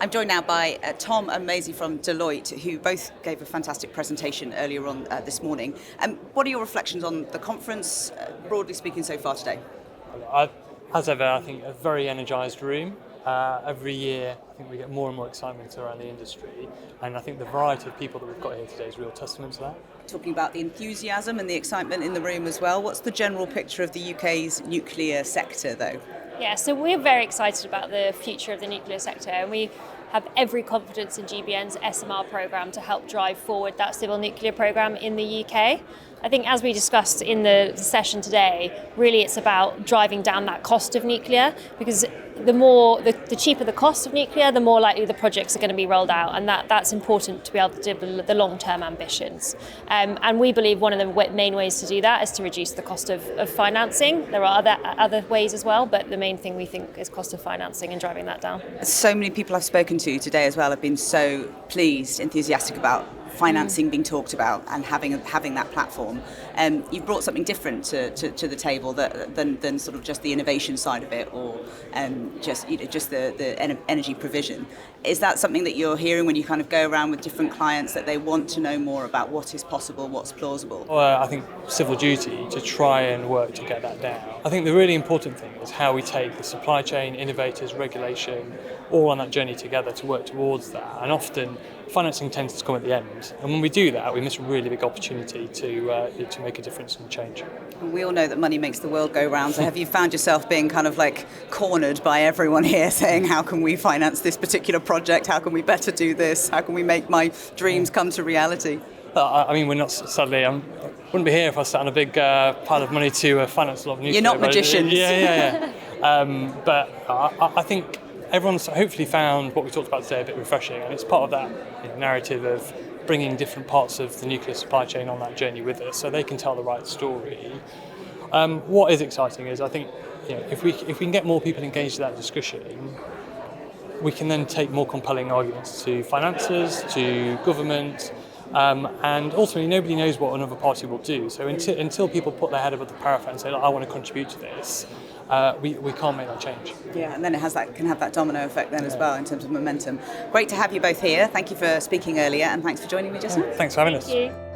I'm joined now by Tom and Maisie from Deloitte, who both gave a fantastic presentation earlier on this morning. What are your reflections on the conference, broadly speaking, so far today? As ever, I think a very energised room. Every year, I think we get more and more excitement around the industry, and I think the variety of people that we've got here today is a real testament to that. Talking about the enthusiasm and the excitement in the room as well, what's the general picture of the UK's nuclear sector, though? Yeah, so we're very excited about the future of the nuclear sector, and we have every confidence in GBN's SMR programme to help drive forward that civil nuclear programme in the UK. I think, as we discussed in the session today, really it's about driving down that cost of nuclear, because the cheaper the cost of nuclear, the more likely the projects are going to be rolled out, and that's important to be able to deliver the long-term ambitions. And we believe one of the main ways to do that is to reduce the cost of financing. There are other ways as well, but the main thing we think is cost of financing and driving that down. So many people I've spoken to today as well have been so pleased, enthusiastic about financing being talked about and having that platform. You've brought something different to the table than sort of just the innovation side of it, or just the energy provision. Is that something that you're hearing when you kind of go around with different clients, that they want to know more about what is possible, what's plausible? Well, I think civil duty to try and work to get that down. I think the really important thing is how we take the supply chain, innovators, regulation, all on that journey together to work towards that. And often financing tends to come at the end, and when we do that, we miss a really big opportunity to make a difference and change. We all know that money makes the world go round, so have you found yourself being kind of like cornered by everyone here saying, how can we finance this particular project, how can we better do this, how can we make my dreams come to reality? I mean, we're not, sadly, I wouldn't be here if I sat on a big pile of money to finance a lot of nuclear. You're not magicians. Yeah. But I think everyone's hopefully found what we talked about today a bit refreshing, and it's part of that narrative of bringing different parts of the nuclear supply chain on that journey with us, so they can tell the right story. What is exciting is, I think, if we can get more people engaged in that discussion, we can then take more compelling arguments to financiers, to government, and ultimately nobody knows what another party will do. So until people put their head above the parapet and say, look, I want to contribute to this, we can't make that change. Yeah, and then it can have that domino effect then as well in terms of momentum. Great to have you both here. Thank you for speaking earlier, and thanks for joining me just now. Thanks for having us. Thank you.